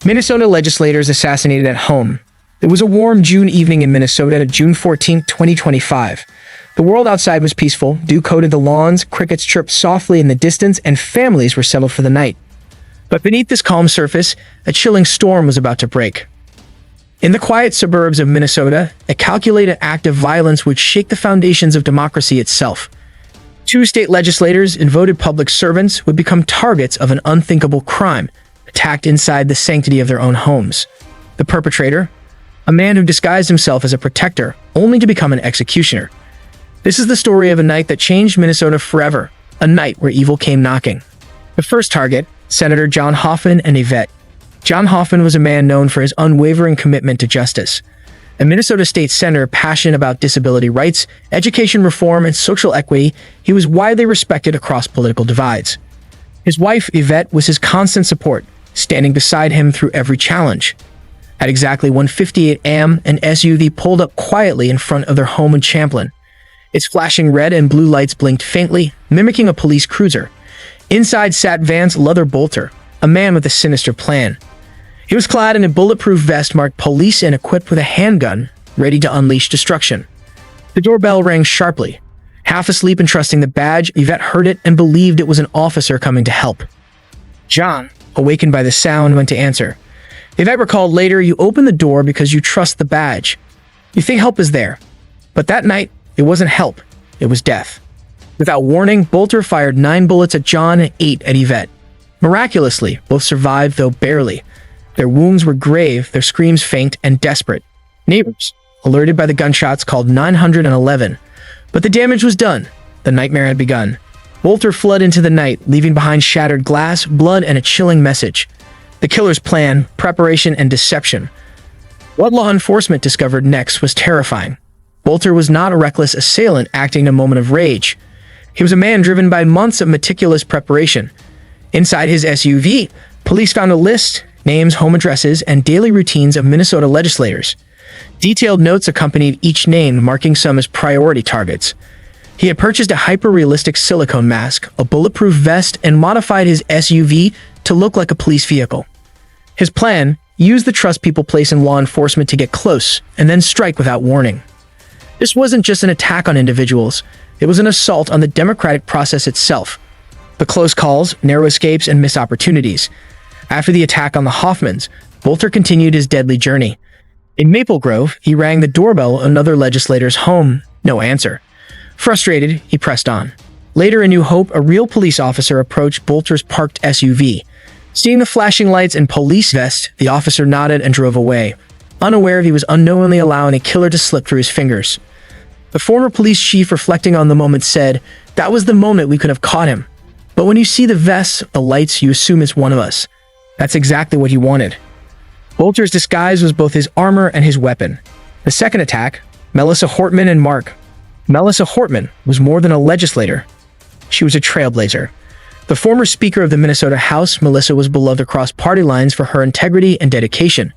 Minnesota legislators assassinated at home. It was a warm June evening in Minnesota on June 14, 2025. The world outside was peaceful, dew coated the lawns, crickets chirped softly in the distance, and families were settled for the night. But beneath this calm surface, a chilling storm was about to break. In the quiet suburbs of Minnesota, a calculated act of violence would shake the foundations of democracy itself. Two state legislators and voted public servants would become targets of an unthinkable crime, attacked inside the sanctity of their own homes. The perpetrator, a man who disguised himself as a protector, only to become an executioner. This is the story of a night that changed Minnesota forever, a night where evil came knocking. The first target, Senator John Hoffman and Yvette. John Hoffman was a man known for his unwavering commitment to justice. A Minnesota state senator passionate about disability rights, education reform, and social equity, he was widely respected across political divides. His wife, Yvette, was his constant support, standing beside him through every challenge. At exactly 1:58 a.m., an SUV pulled up quietly in front of their home in Champlin. Its flashing red and blue lights blinked faintly, mimicking a police cruiser. Inside sat Vance Leather Bolter, a man with a sinister plan. He was clad in a bulletproof vest marked police and equipped with a handgun, ready to unleash destruction. The doorbell rang sharply. Half asleep and trusting the badge, Yvette heard it and believed it was an officer coming to help. John, awakened by the sound, went to answer. Yvette recalled later, "You opened the door because you trust the badge. You think help is there." But that night, it wasn't help, it was death. Without warning, Bolter fired 9 bullets at John and 8 at Yvette. Miraculously, both survived, though barely. Their wounds were grave, their screams faint and desperate. Neighbors, alerted by the gunshots, called 911. But the damage was done. The nightmare had begun. Bolter fled into the night, leaving behind shattered glass, blood, and a chilling message. The killer's plan, preparation, and deception. What law enforcement discovered next was terrifying. Bolter was not a reckless assailant acting in a moment of rage. He was a man driven by months of meticulous preparation. Inside his SUV, police found a list, names, home addresses, and daily routines of Minnesota legislators. Detailed notes accompanied each name, marking some as priority targets. He had purchased a hyper-realistic silicone mask, a bulletproof vest, and modified his SUV to look like a police vehicle. His plan: use the trust people place in law enforcement to get close, and then strike without warning. This wasn't just an attack on individuals, it was an assault on the democratic process itself. The close calls, narrow escapes, and missed opportunities. After the attack on the Hoffmans, Bolter continued his deadly journey. In Maple Grove, he rang the doorbell of another legislator's home. No answer. Frustrated, he pressed on. Later in New Hope, a real police officer approached Bolter's parked SUV. Seeing the flashing lights and police vest, the officer nodded and drove away, unaware he was unknowingly allowing a killer to slip through his fingers. The former police chief, reflecting on the moment, said, "That was the moment we could have caught him. But when you see the vests, the lights, you assume it's one of us." That's exactly what he wanted. Bolter's disguise was both his armor and his weapon. The second attack, Melissa Hortman and Mark. Melissa Hortman was more than a legislator. She was a trailblazer. The former Speaker of the Minnesota House, Melissa was beloved across party lines for her integrity and dedication.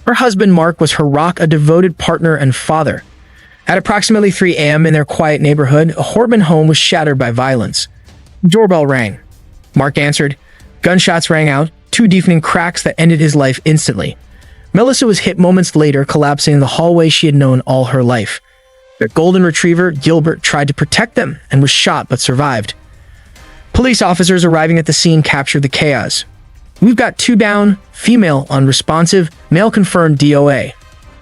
Her husband, Mark, was her rock, a devoted partner and father. At approximately 3 a.m. in their quiet neighborhood, a Hortman home was shattered by violence. Doorbell rang. Mark answered. Gunshots rang out, 2 deafening cracks that ended his life instantly. Melissa was hit moments later, collapsing in the hallway she had known all her life. Their golden retriever, Gilbert, tried to protect them and was shot but survived. Police officers arriving at the scene captured the chaos. "We've got 2 down, female unresponsive, male confirmed DOA.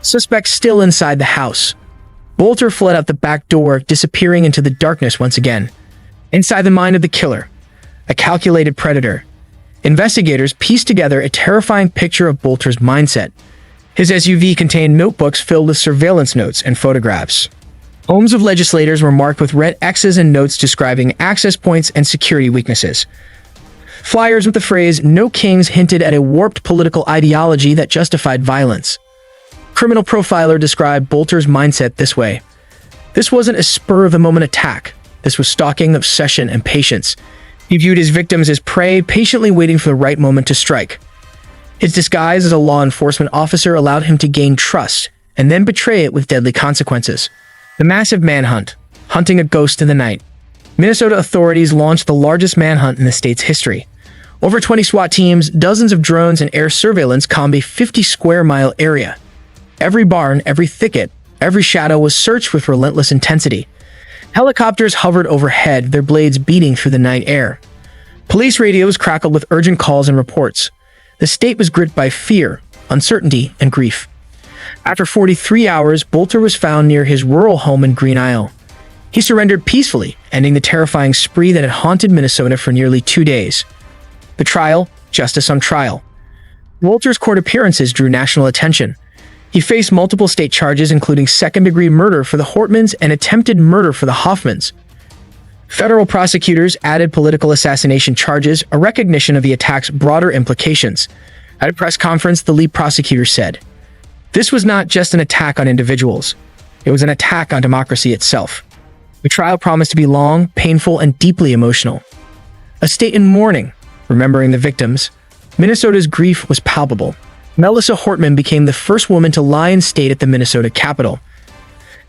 Suspect still inside the house." Bolter fled out the back door, disappearing into the darkness once again. Inside the mind of the killer, a calculated predator. Investigators pieced together a terrifying picture of Bolter's mindset. His SUV contained notebooks filled with surveillance notes and photographs. Homes of legislators were marked with red X's and notes describing access points and security weaknesses. Flyers with the phrase "No Kings" hinted at a warped political ideology that justified violence. Criminal profiler described Bolter's mindset this way: "This wasn't a spur-of-the-moment attack. This was stalking, obsession, and patience. He viewed his victims as prey, patiently waiting for the right moment to strike." His disguise as a law enforcement officer allowed him to gain trust and then betray it with deadly consequences. The massive manhunt, hunting a ghost in the night. Minnesota authorities launched the largest manhunt in the state's history. Over 20 SWAT teams, dozens of drones, and air surveillance combed a 50-square-mile area. Every barn, every thicket, every shadow was searched with relentless intensity. Helicopters hovered overhead, their blades beating through the night air. Police radios crackled with urgent calls and reports. The state was gripped by fear, uncertainty, and grief. After 43 hours, Bolter was found near his rural home in Green Isle. He surrendered peacefully, ending the terrifying spree that had haunted Minnesota for nearly 2 days. The trial, justice on trial. Bolter's court appearances drew national attention. He faced multiple state charges, including second-degree murder for the Hortmans and attempted murder for the Hoffmans. Federal prosecutors added political assassination charges, a recognition of the attack's broader implications. At a press conference, the lead prosecutor said, "This was not just an attack on individuals. It was an attack on democracy itself." The trial promised to be long, painful, and deeply emotional. A state in mourning, remembering the victims, Minnesota's grief was palpable. Melissa Hortman became the first woman to lie in state at the Minnesota Capitol.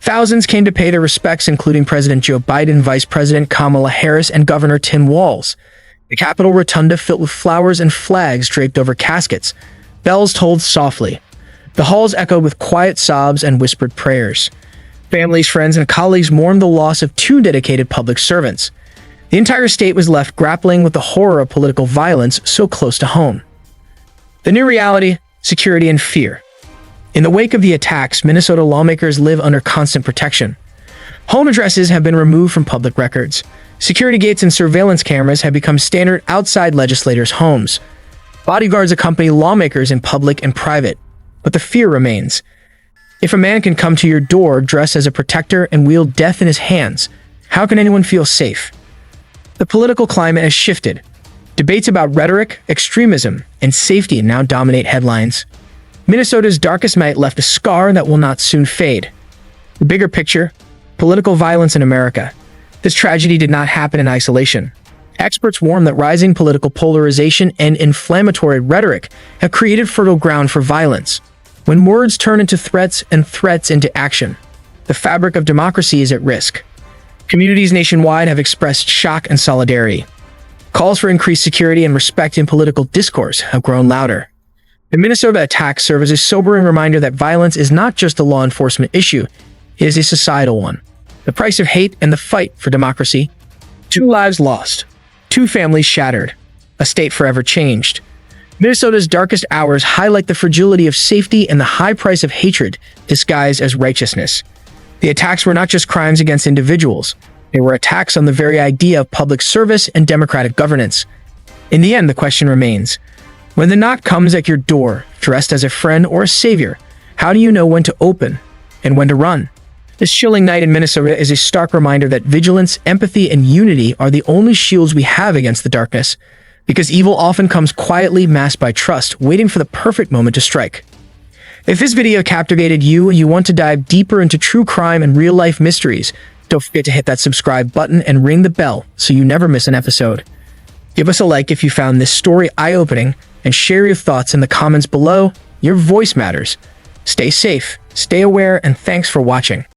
Thousands came to pay their respects, including President Joe Biden, Vice President Kamala Harris, and Governor Tim Walz. The Capitol Rotunda filled with flowers and flags draped over caskets. Bells tolled softly. The halls echoed with quiet sobs and whispered prayers. Families, friends, and colleagues mourned the loss of 2 dedicated public servants. The entire state was left grappling with the horror of political violence so close to home. The new reality: security and fear. In the wake of the attacks, Minnesota lawmakers live under constant protection. Home addresses have been removed from public records. Security gates and surveillance cameras have become standard outside legislators' homes. Bodyguards accompany lawmakers in public and private. But the fear remains. If a man can come to your door dressed as a protector and wield death in his hands, how can anyone feel safe? The political climate has shifted. Debates about rhetoric, extremism, and safety now dominate headlines. Minnesota's darkest night left a scar that will not soon fade. The bigger picture: political violence in America. This tragedy did not happen in isolation. Experts warn that rising political polarization and inflammatory rhetoric have created fertile ground for violence. When words turn into threats and threats into action, the fabric of democracy is at risk. Communities nationwide have expressed shock and solidarity. Calls for increased security and respect in political discourse have grown louder. The Minnesota attacks serve as a sobering reminder that violence is not just a law enforcement issue, it is a societal one. The price of hate and the fight for democracy. 2 lives lost, 2 families shattered, a state forever changed. Minnesota's darkest hours highlight the fragility of safety and the high price of hatred disguised as righteousness. The attacks were not just crimes against individuals, they were attacks on the very idea of public service and democratic governance. In the end, the question remains: when the knock comes at your door, dressed as a friend or a savior, how do you know when to open and when to run? This chilling night in Minnesota is a stark reminder that vigilance, empathy, and unity are the only shields we have against the darkness, because evil often comes quietly, masked by trust, waiting for the perfect moment to strike. If this video captivated you and you want to dive deeper into true crime and real-life mysteries, don't forget to hit that subscribe button and ring the bell so you never miss an episode. Give us a like if you found this story eye-opening, and share your thoughts in the comments below. Your voice matters. Stay safe, stay aware, and thanks for watching.